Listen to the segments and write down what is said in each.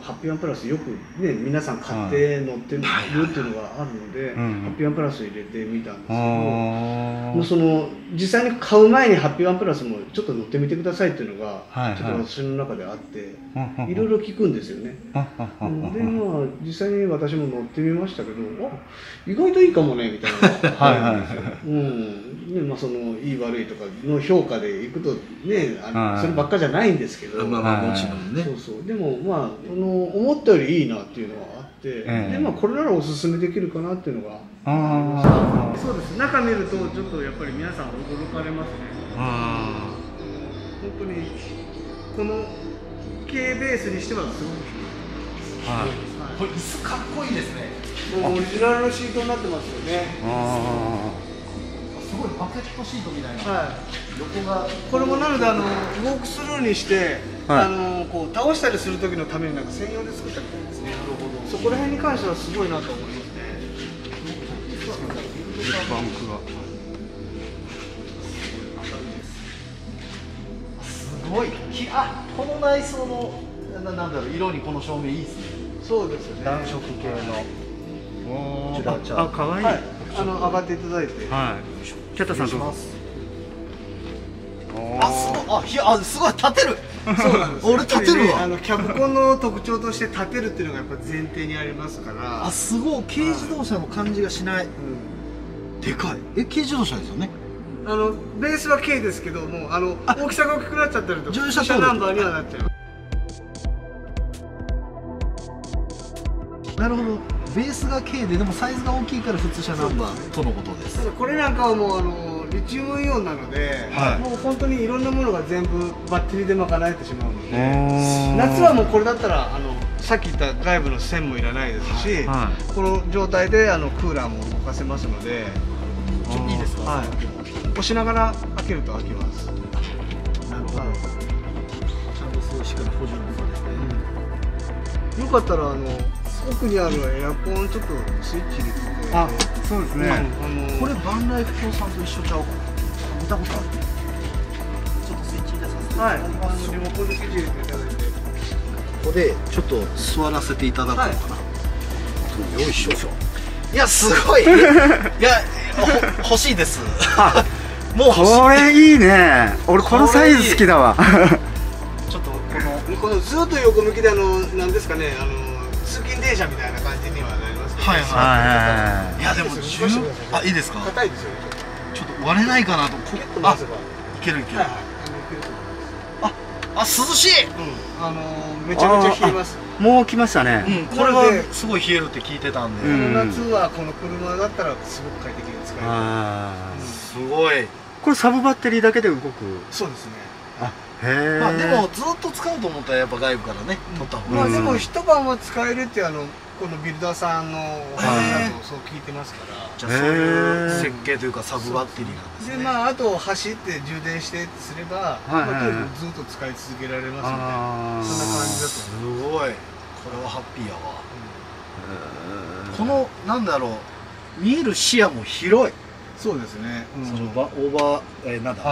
ハッピーワンプラスよくね皆さん買って乗ってるっていうのがあるので、ハッピーワンプラス入れてみたんですけど、もうその実際に買う前にハッピーワンプラスもちょっと乗ってみてくださいっていうのがちょっと私の中であって、いろいろ聞くんですよね。でまあ実際に私も乗ってみましたけど、意外といいかもねみたいなのがあるんですよ。まあそのいい悪いとかの評価でいくとね、そればっかじゃないんですけど、まあもちろんね。そうそう。でもまあ思ったよりいいなっていうのがあって、でまあこれならおすすめできるかなっていうのがあります。そうです。中見るとちょっとやっぱり皆さん驚かれますね。本当にこの軽ベースにしてはすごくこれ椅子かっこいいですね。オリジナルのシートになってますよね。すごいバケットシートみたいな。横がこれもなのでウォークスルーにして、こう倒したりする時のためになんか専用で作ったみたいですね。なるほど。そこら辺に関してはすごいなと思いますね。バンクがすごい。この内装のなんだろう、色にこの照明いいですね。そうですよね。暖色系の。かわいい。上がっていただいて。キャッタさんどうぞ。すごい立てる。そうなんです。俺立てるわ。キャブコンの特徴として立てるっていうのがやっぱ前提にありますから。すごい。軽自動車の感じがしない。でかい。軽自動車ですよね。ベースは軽ですけども、大きさが大きくなっちゃってると乗用車ナンバーにはなっちゃう。なるほど。ベースが軽でもサイズが大きいから普通車ナンバーとのことです。これなんかはもうリチウムイオンなので、もう本当にいろんなものが全部バッテリーで賄えてしまうので、夏はもうこれだったらさっき言った外部の線もいらないですし、この状態でクーラーも動かせますので。いいですか。押しながら開けると開きます。なるほど。ちゃんとそうしっかり補助もそうですね。よかったら奥にあるエアコンちょっとスイッチ入れていただいて。そうですね。これバンライフ協賛と一緒ちゃうか。見たことある。ちょっとスイッチ入れさせていただきます。リモコンでスイッチ入れていただいて。ここでちょっと座らせていただこうかな。よいしょ。いやすごい。いや欲しいです。もうこれいいね。俺このサイズ好きだわ。ちょっとこのずっと横向きでなんですかね、通勤電車みたいな感じにはなりますけど。いやでもいいですか。硬いですよね。ちょっと割れないかなと。いけるいける。涼しい。めちゃめちゃ冷えます。もう来ましたね。これはすごい冷えるって聞いてたんで。夏はこの車だったらすごく快適に使える。すごい。これサブバッテリーだけで動く。そうですね。へえ。でもずっと使うと思ったらやっぱ外部からね取った方がいい。でも一晩は使えるってこのビルダーさんのお話だとそう聞いてますから。じゃあそういう設計というかサブバッテリーなんですね。であと走って充電してすればとにかくずっと使い続けられますので、そんな感じだと思います。すごい。これはハッピーやわ。このなんだろう、見える視野も広い。そうですね。そのオーバーなんだ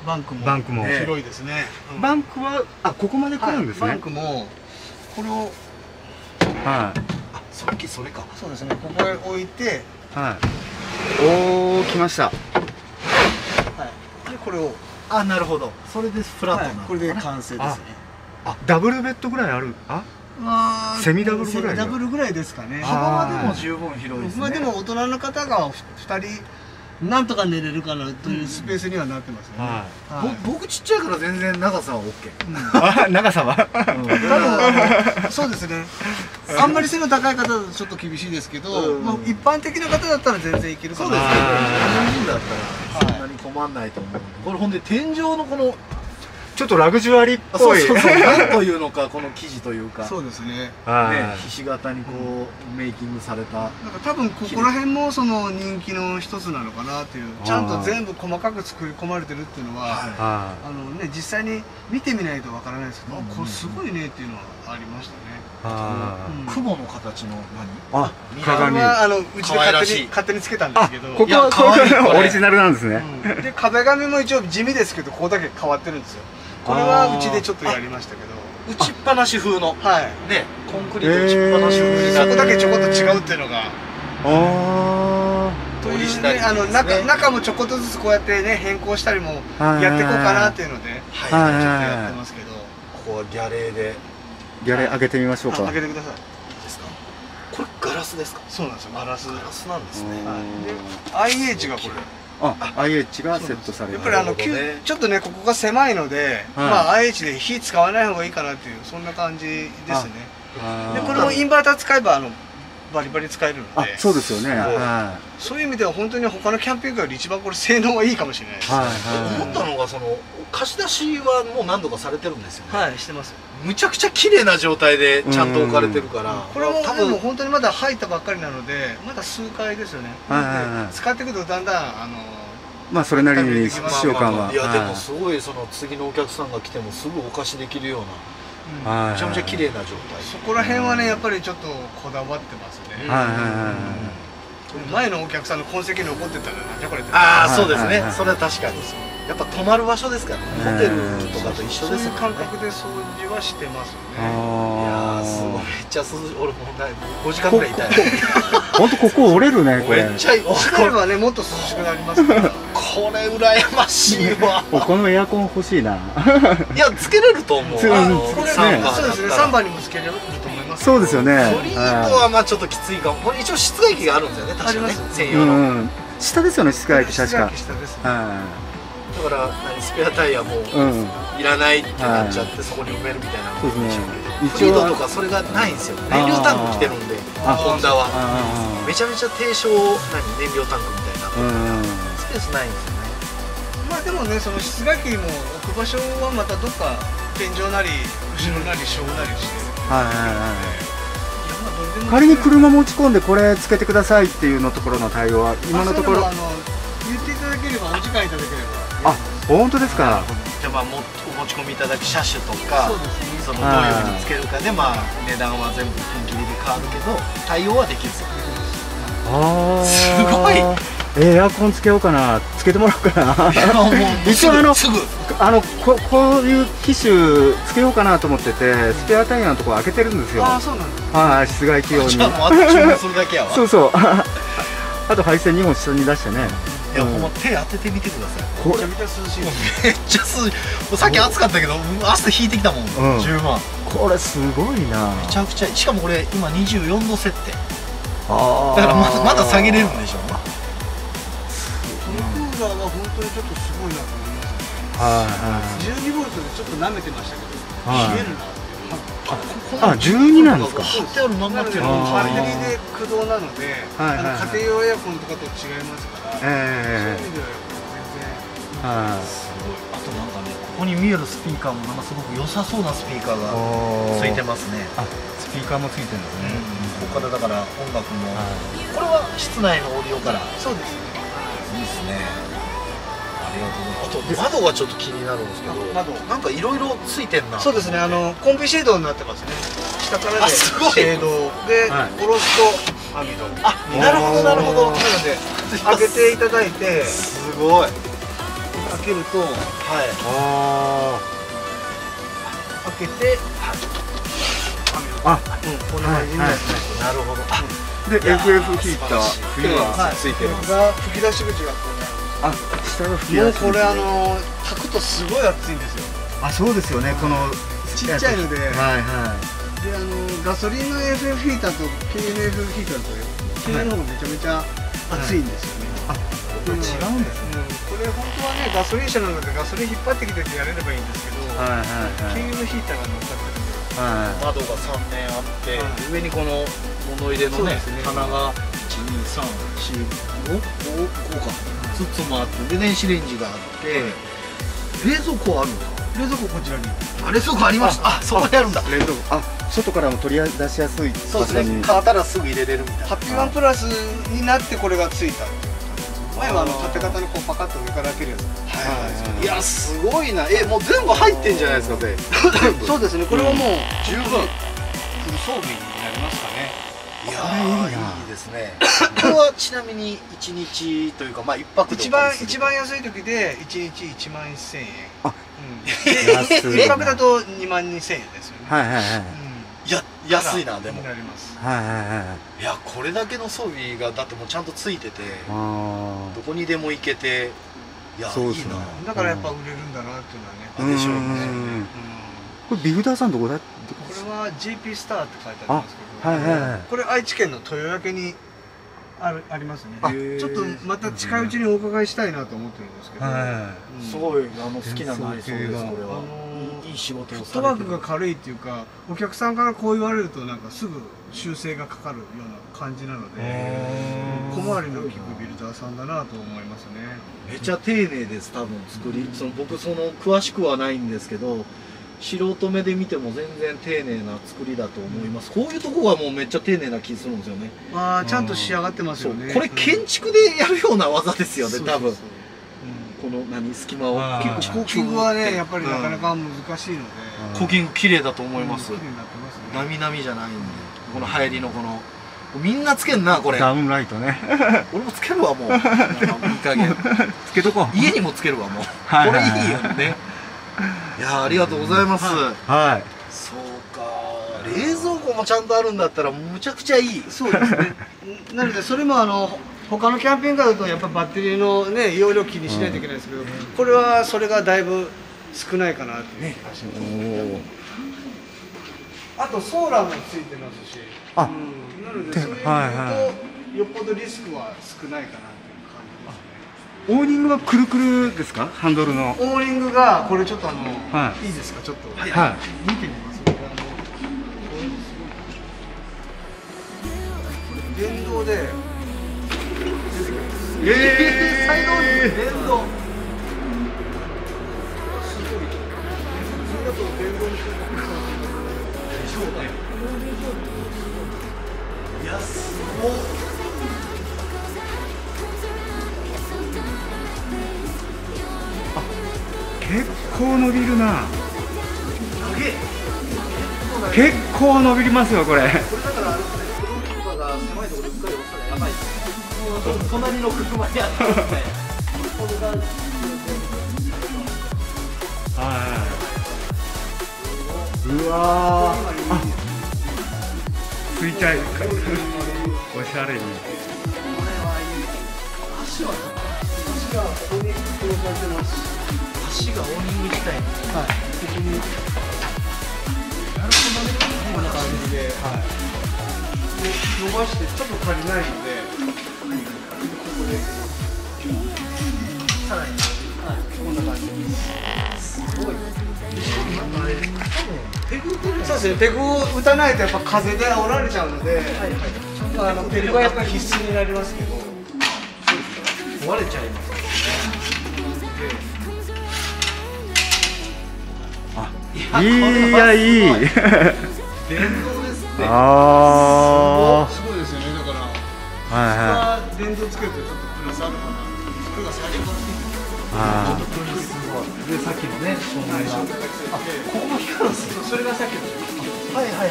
バンクも広いですね。バンクはここまで来るんですね。バンクもこれをさっきそれか。そうですね。ここへ置いて、おお来ました。でこれをなるほど。それでフラットな。これで完成ですね。ダブルベッドぐらいある。セミダブルぐらい。ダブルぐらいですかね。幅はでも十分広いですね。でも大人の方が2人なんとか寝れるかなというスペースにはなってますよね。僕ちっちゃいから全然長さは OK。長さはそうですね。あんまり背の高い方だとちょっと厳しいですけど、一般的な方だったら全然いけるかな。そうですね。日本人だったらそんなに困んないと思う。これほんで天井のこのちょっとラグジュアリーっぽい。なんというのか、この生地というか。そうですね。ひし形にこうメイキングされた。なんか多分ここら辺もその人気の一つなのかなという。ちゃんと全部細かく作り込まれてるっていうのは、実際に見てみないとわからないですけど、これすごいねっていうのはありましたね。雲の形の鏡はうちで勝手につけたんですけど、ここはオリジナルなんですね。で壁紙も一応地味ですけどここだけ変わってるんですよ。これはうちでちょっとやりましたけど。打ちっぱなし風のね、コンクリート打ちっぱなし風にそこだけちょこっと違うっていうのがオリジナルですね。中もちょこっとずつこうやってね変更したりもやっていこうかなっていうのでちょっとやってますけど、ここはギャレーでギャレー開けてみましょうか。開けてください。ですか。これガラスですか。そうなんですよ、ガラスなんですね。で IH がこれIH がセットされる。やっぱりちょっとねここが狭いので、まあ IH で火使わない方がいいかなっていうそんな感じですね。でこれもインバーター使えばバリバリ使えるので、そうですよね。そういう意味では本当に他のキャンピングカーより一番これ性能がいいかもしれないです。思ったのが貸し出しはもう何度かされてるんですよね。はい、してます。むちゃくちゃ綺麗な状態でちゃんと置かれてるから、これも多分本当にまだ入ったばっかりなのでまだ数回ですよね。使っていくとだんだんまあそれなりに使用感は。いやでもすごい次のお客さんが来てもすぐお貸しできるようなめちゃめちゃ綺麗な状態。そこら辺はねやっぱりちょっとこだわってますね。前のお客さんの痕跡残ってたらなんじゃこれって。ああそうですね。それは確かにやっぱ泊まる場所ですからね。ホテルとかと一緒ですもんね。そういう感覚で掃除はしてますよね。いやーすごいめっちゃ涼しい。俺も5時間ぐらいいたい。本当ここ折れるねこれ。めっちゃ折れればねもっと涼しくなりますから。これ羨ましいわ。このエアコン欲しいな。いやつけれると思う。そうですね。3番にもつけれると思います。そうですよね。ソリードはまあちょっときついかも。これ一応室外機があるんですよね。確かね。専用の。下ですよね室外機確か。だからスペアタイヤもいらないってなっちゃってそこに埋めるみたいなのでしょうけど、フリードとかそれがないんですよ。燃料タンク来てるんでホンダはめちゃめちゃ低床燃料タンクみたいなスペースないんですよね。まあでもねその室外機も置く場所はまたどっか天井なり後ろなり小なりして仮に車持ち込んでこれつけてくださいっていうのところの対応は今のところ言っていただければお時間いただければ。本当ですか。じゃあお持ち込みいただく車種とかどういうふうにつけるかで値段は全部ピンキリで変わるけど対応はできるんですよ。すごい。エアコンつけようかな、つけてもらおうかな。一応こういう機種つけようかなと思っててスペアタイヤのところ開けてるんですよ。そうなんです。室外機用に。じゃあもうあと注文するだけやわ。そうそう。あと配線2本下に出してね。いやほんま手当ててみてください。めちゃめちゃ涼しい。めっちゃ涼しい。さっき暑かったけど汗引いてきたもん。十分。これすごいな。めちゃくちゃしかもこれ今24度設定。だからまだ下げれるんでしょうね。このクーラーは本当にちょっとすごいなと思いますね。12ボルトでちょっと舐めてましたけど冷えるな。12なんですか。貼ってあるまんまっていうのはバッテリーで駆動なので家庭用エアコンとかと違いますからそういう意味では全然すごい。あとなんかねここに見えるスピーカーもなんかすごく良さそうなスピーカーがついてますね。スピーカーもついてるんですね。ここからだから音楽もこれは室内のオーディオから。そうですね。いいですね。ありがとうございます。あと窓がちょっと気になるんですけどなんかいろいろついてんな。そうですね。コンビシードになってますね。下からでシェードで下ろすと網戸。なるほどなるほど。なので開けていただいてすごい開けると開けてこんな感じになってます。なるほど。で FF ヒーター冬はついてるんです。吹き出し口がこうね下の吹き出し口。もうこれ炊くとすごい熱いんですよ。そうですよね。このちっちゃいのでガソリンの FF ヒーターと軽油の FF ヒーターと軽油の方がめちゃめちゃ熱いんですよね。違うんですね。これ本当はねガソリン車なのでガソリン引っ張ってきてやれればいいんですけど軽油のヒーターが乗っかってるんで窓が3面あって上にこの物入れのね棚が12345かずつもあってで電子レンジがあって冷蔵庫あるんですか。冷蔵庫こちらに冷蔵庫ありました。そこにあるんだ。冷蔵庫外からも取り出しやすい。そうですね。買ったらすぐ入れれるみたいな。ハッピーワンプラスになってこれがついた。前は縦型のこうパカッと上から開けるやつ。いやすごいな。もう全部入ってんじゃないですか。でそうですね。これはもう十分フル装備になりますかね。いやいいですね。これはちなみに1日というか1泊で一番安い時で1日1万1000円。定額だと2万2000円ですよね。はいはいはい。いや安いなでも。なります。はいはいはい。いやこれだけの装備がだってもうちゃんとついてて、どこにでも行けて、いやいいな。だからやっぱ売れるんだなっていうのはね。でしょうね。これビフダーさんどこだ？これは GP スターって書いてありますけど、はいはいはい。これ愛知県の豊明にありますね。ちょっとまた近いうちにお伺いしたいなと思ってるんですけど、すごい好きな内装です。これはいい仕事をされてる。フットワークが軽いっていうか、お客さんからこう言われるとなんかすぐ修正がかかるような感じなので、小回りの利くビルダーさんだなと思いますね。めちゃ丁寧です。多分作り、僕詳しくはないんですけど、素人目で見ても全然丁寧な作りだと思います。こういうとこがもうめっちゃ丁寧な気するんですよね。ちゃんと仕上がってますよね。これ建築でやるような技ですよね、多分。この隙間を結構コーキングはねやっぱりなかなか難しいので、コーキング綺麗だと思います。なみなみじゃないんで、この入りのみんなつけんなこれ。ダウンライトね。俺もつけるわもう。いい加減つけとこう。家にもつけるわもう。これいいよね。いやありがとうございます。はい。そうか。冷蔵庫もちゃんとあるんだったらむちゃくちゃいい。そうですね。なのでそれも他のキャンピングカーだとやっぱバッテリーのね容量気にしないといけないですけど、これはそれがだいぶ少ないかなっていう気がしますね。あとソーラーもついてますし、なのでそれを見るとよっぽどリスクは少ないかなっていう感じですね。オーニングはくるくるですか？ハンドルの。オーニングがこれちょっといいですか？ちょっと見てみます。電動で出てくるんです。サイドオーニング電動。すごい。普通だと電動にするとでしょうね。いやすごい。結構伸びるな。結構伸びますよこれ。これだからあれですね。車が狭いところでうっかり押したらやばいですね。隣の車にあったみたいな。うわついちゃいおしゃれに。足がここに転がってます。足がオーニング自体に。はい。ここに。こんな感じで。伸ばしてちょっと足りないので、ここでさらにこんな感じです。すごい。そうですね。ペグを打たないとやっぱ風で煽られちゃうので、ペグはやっぱり必須になりますけど、壊れちゃいます。いやいい。電動ですって。すごいですよね。だから電動つけるとちょっとプラスアルファな服が最初からついてる。ちょっとプラスでさっきのね照明が。ここも光るんですよ。それがさっきの。はいはいはい。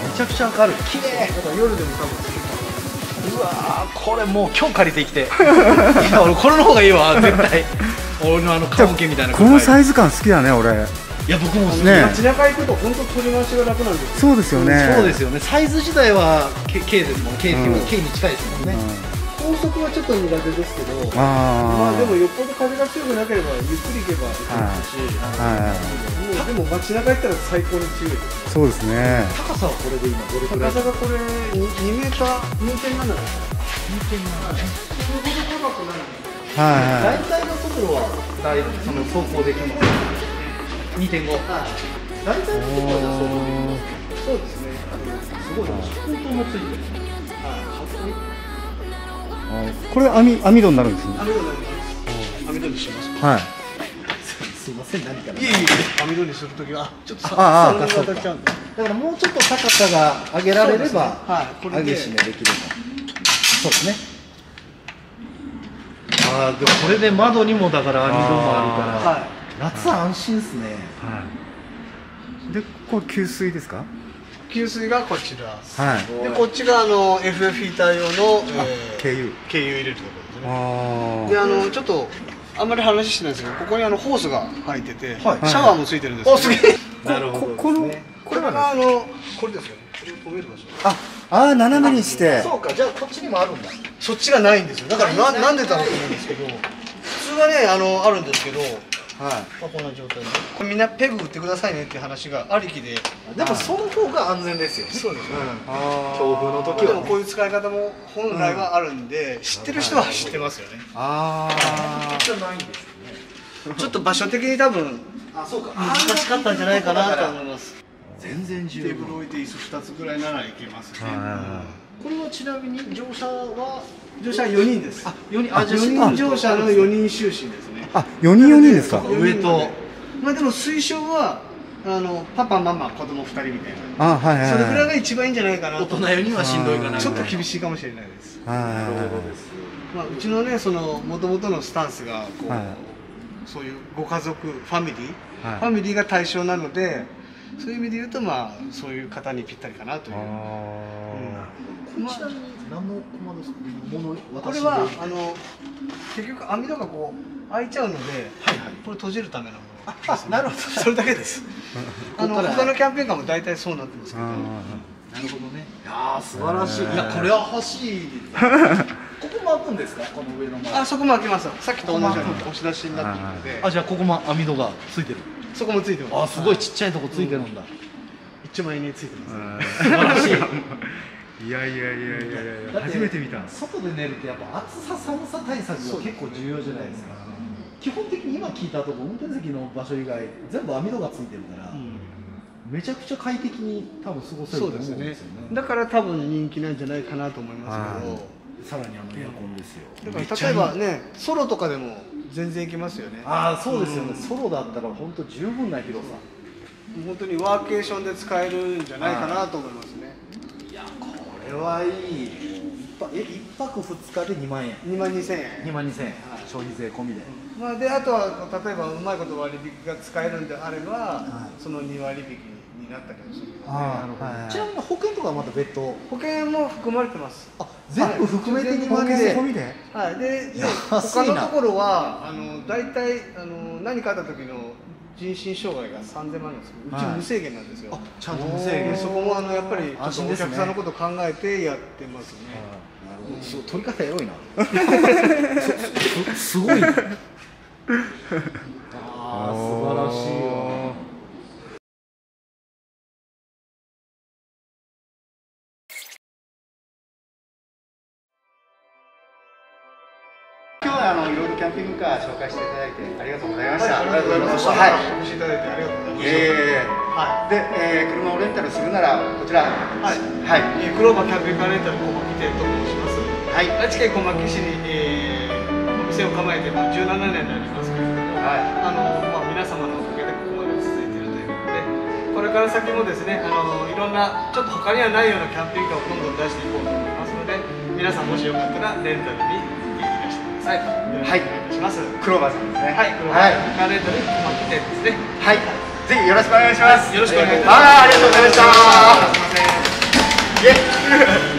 めちゃくちゃ明るい。綺麗。だから夜でも多分つけた。うわーこれもう今日借りてきて。いや俺これの方がいいわ絶対。俺の棺桶みたいな。このサイズ感好きだね俺。いや僕もね。街中行くと本当取り回しが楽なんですよ。そうですよね。そうですよね。サイズ自体は K ですもん。K に近いですもんね。高速はちょっと苦手ですけど、まあでもよっぽど風が強くなければゆっくり行けば行けますし、でも街中行ったら最高に強いです。そうですね。高さはこれで今どれくらい？高さがこれ2メーター、2.7 です。2.7。それほど高くない。大体の速度はその走行できます。2.5。大体の速度はじゃあそうですね。すごいな。スポートもついてる。これ網戸になるんですね。網戸になります。網戸にします。はい。すいません何か。いえ網戸にするときはちょっとだからもうちょっと高さが上げられれば上げ締めできると。そうですね。でもこれで窓にもだから網戸もあるから夏は安心ですね。でこれ給水ですか？給水がこちら。はい。でこっちがFF ヒーター用の軽油入れるところですね。でちょっとあんまり話してないですけど、ここにホースが入ってて、シャワーもついてるんですけど。なるほど。これがこれですよね。これを止める場所。あ、斜めにして。そうか、じゃあこっちにもあるんだ。そっちがないんですよ。だからなんでだろうと思うんですけど、普通はねあるんですけど、こんな状態で、これみんなペグ打ってくださいねっていう話がありきで、でもその方が安全ですよね。そうですね。強風の時は。でもこういう使い方も本来はあるんで、知ってる人は知ってますよね。じゃないんですよね。ちょっと場所的に多分難しかったんじゃないかなと思います。全然十分。テーブル置いて椅子2つぐらいならいけますね。これはちなみに乗車は4人です。4人4人乗車の4人就寝ですね。4人ですか。上と。まあでも推奨はパパママ子供2人みたいな。それぐらいが一番いいんじゃないかな。大人4人はしんどいかな。ちょっと厳しいかもしれないです。なるほどです。まあうちのね元々のスタンスがこうそういうご家族ファミリーが対象なので、そういう意味で言うとまあそういう方にぴったりかなという。ちなみに何の駒ですか？これは結局網戸がこう開いちゃうので、これ閉じるためのものです。なるほど、それだけです。他のキャンペーンカーも大体そうなってますけど。なるほどね。いや素晴らしい。いやこれは欲しい。ここも開くんですか？この上の前。そこも開きます。さっきと同じように押し出しになってるので。じゃあここも網戸がついてる。そこもついてます。すごいちっちゃいとこついてるんだ。一枚についてます。素晴らしい。いや初めて見た。外で寝るとやっぱ暑さ寒さ対策が結構重要じゃないですか。基本的に今聞いたところ運転席の場所以外全部網戸がついてるから、めちゃくちゃ快適に多分過ごせると思うんですよね。だから多分人気なんじゃないかなと思いますけど、さらにエアコンですよ。だから例えばねソロとかでも全然いけますよね。そうですよね。ソロだったら本当十分な広さ。本当にワーケーションで使えるんじゃないかなと思いますね。これはいい。1泊2日で2万円。2万2000円。2万2000円。消費税込みで。であとは例えばうまいこと割引が使えるんであれば、その2割引になったりする。ちなみに保険とかはまた別途。保険も含まれてます。全部含めて2万円で。はい。で他のところは大体何かあった時の人身障害が3000万なんですけど、うち無制限なんですよ。ちゃんと無制限。そこもやっぱりお客さんのことを考えてやってますね。取り方エロいな。すごいな。素晴らしいわ。今日はいろいろキャンピングカー紹介していただいてありがとうございました。ありがとうございました。お越しいただいてありがとうございました。で、車をレンタルするならこちら、クローバーキャンピングカーレンタル小牧店と申します。愛知県小牧市にお店を構えて17年になりますけれども、皆様のおかげでここまで続いているということで、これから先もですね、いろんなちょっと他にはないようなキャンピングカーをどんどん出していこうと思いますので、皆さんもしよかったらレンタルにいらしてください。よろしくお願いいたします。クローバーさんですね。クローバーキャンピングカーレンタル小牧店ですね。ぜひよろしくお願いします。よろしくお願いします。ありがとうございました。すみません。